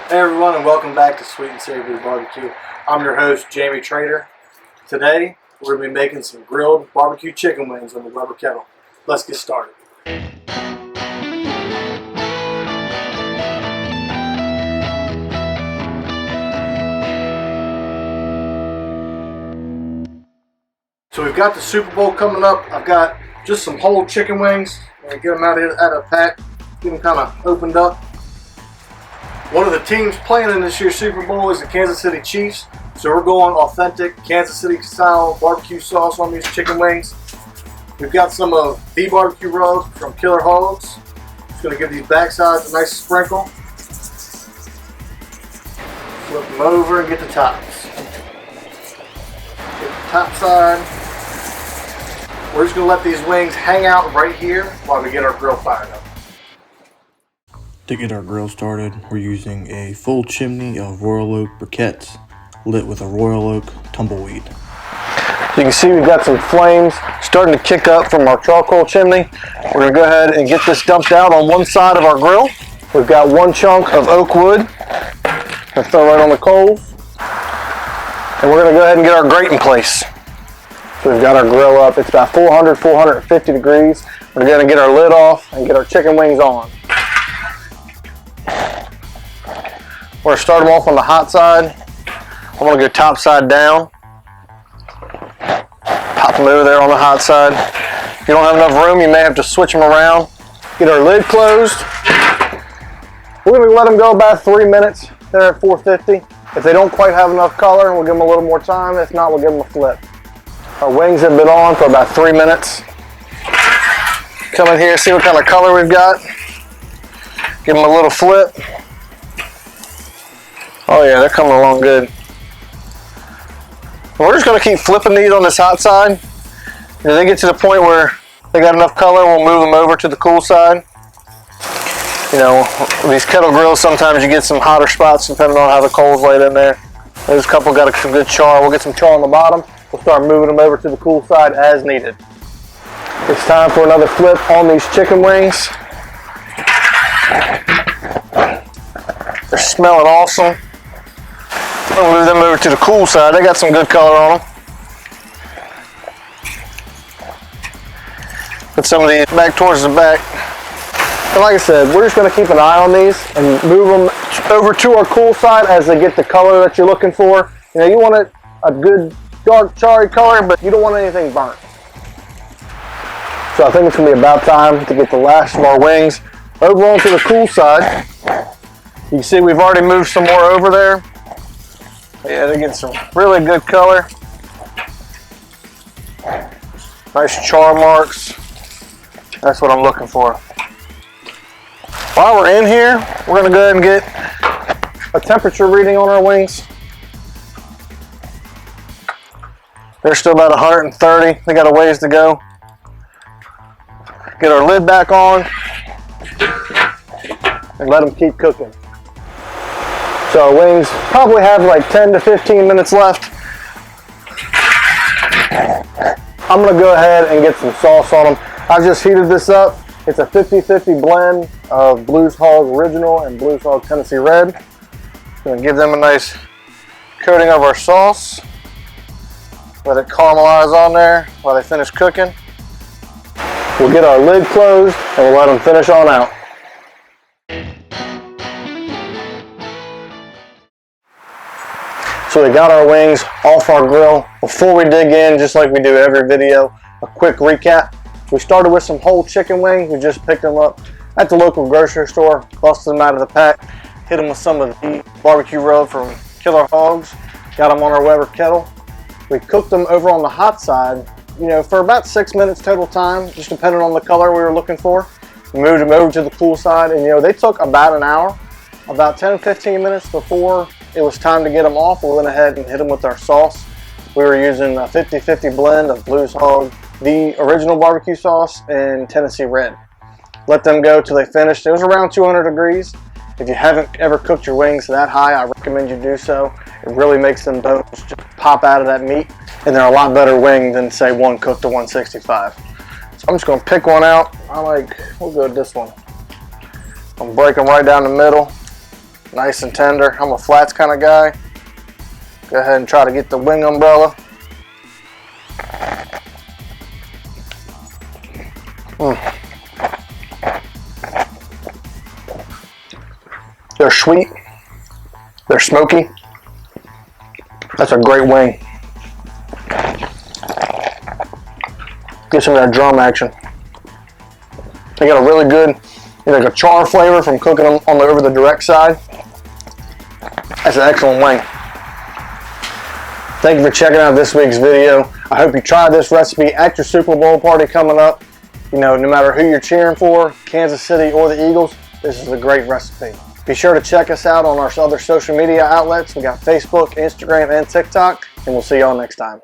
Hey everyone, and welcome back to Sweet and Savory Barbecue. I'm your host, Jamie Trader. Today, we're going to be making some grilled barbecue chicken wings on the Weber Kettle. Let's get started. So we've got the Super Bowl coming up. I've got just some whole chicken wings. I'm going to get them out of a pack, get them kind of opened up. One of the teams playing in this year's Super Bowl is the Kansas City Chiefs. So we're going authentic Kansas City style barbecue sauce on these chicken wings. We've got some of the BBQ rub from Hogs. Just going to give these backsides a nice sprinkle. Flip them over and get the tops. Get the top side. We're just going to let these wings hang out right here while we get our grill fired up. To get our grill started, we're using a full chimney of Royal Oak briquettes lit with a Royal Oak tumbleweed. You can see we've got some flames starting to kick up from our charcoal chimney. We're going to go ahead and get this dumped out on one side of our grill. We've got one chunk of oak wood. Going to throw right on the coals. And we're going to go ahead and get our grate in place. So we've got our grill up. It's about 400, 450 degrees. We're going to get our lid off and get our chicken wings on. We're going to start them off on the hot side. I'm going to go top side down. Pop them over there on the hot side. If you don't have enough room, you may have to switch them around. Get our lid closed. We're going to let them go about 3 minutes. They're at 450. If they don't quite have enough color, we'll give them a little more time. If not, we'll give them a flip. Our wings have been on for about 3 minutes. Come in here, see what kind of color we've got. Give them a little flip. Oh yeah, they're coming along good. We're just going to keep flipping these on this hot side. If they get to the point where they got enough color, we'll move them over to the cool side. You know, these kettle grills, sometimes you get some hotter spots depending on how the coals laid in there. There's a couple got some good char. We'll get some char on the bottom. We'll start moving them over to the cool side as needed. It's time for another flip on these chicken wings. They're smelling awesome. We'll move them over to the cool side. They got some good color on them. Put some of these back towards the back. And like I said, we're just going to keep an eye on these and move them over to our cool side as they get the color that you're looking for. You know, you want a good dark charry color, but you don't want anything burnt. So I think it's going to be about time to get the last of our wings over onto the cool side. You can see we've already moved some more over there. Yeah, they get some really good color. Nice char marks. That's what I'm looking for. While we're in here, we're going to go ahead and get a temperature reading on our wings. They're still about 130. They got a ways to go. Get our lid back on and let them keep cooking. So our wings probably have like 10 to 15 minutes left. I'm going to go ahead and get some sauce on them. I've just heated this up. It's a 50-50 blend of Blues Hog Original and Blues Hog Tennessee Red. Going to give them a nice coating of our sauce. Let it caramelize on there while they finish cooking. We'll get our lid closed and we'll let them finish on out. So we got our wings off our grill. Before we dig in, just like we do every video, a quick recap. We started with some whole chicken wings. We just picked them up at the local grocery store, busted them out of the pack, hit them with some of the barbecue rub from Hogs, got them on our Weber Kettle. We cooked them over on the hot side, you know, for about 6 minutes total time, just depending on the color we were looking for. We moved them over to the cool side, and you know, they took about an hour. About 10-15 minutes before it was time to get them off, we went ahead and hit them with our sauce. We were using a 50-50 blend of Blues Hog, the original barbecue sauce, and Tennessee Red. Let them go till they finished. It was around 200 degrees. If you haven't ever cooked your wings that high, I recommend you do so. It really makes them bones just pop out of that meat, and they're a lot better wing than, say, one cooked to 165. So I'm just going to pick one out. We'll go with this one. I'm breaking right down the middle. Nice and tender. I'm a flats kind of guy. Go ahead and try to get the wing umbrella. They're sweet. They're smoky. That's a great wing. Get some of that drum action. They got a really good, like a char flavor from cooking them on over the direct side. That's an excellent wing. Thank you for checking out this week's video. I hope you try this recipe at your Super Bowl party coming up. You know, no matter who you're cheering for, Kansas City or the Eagles, this is a great recipe. Be sure to check us out on our other social media outlets. We got Facebook, Instagram, and TikTok, and we'll see y'all next time.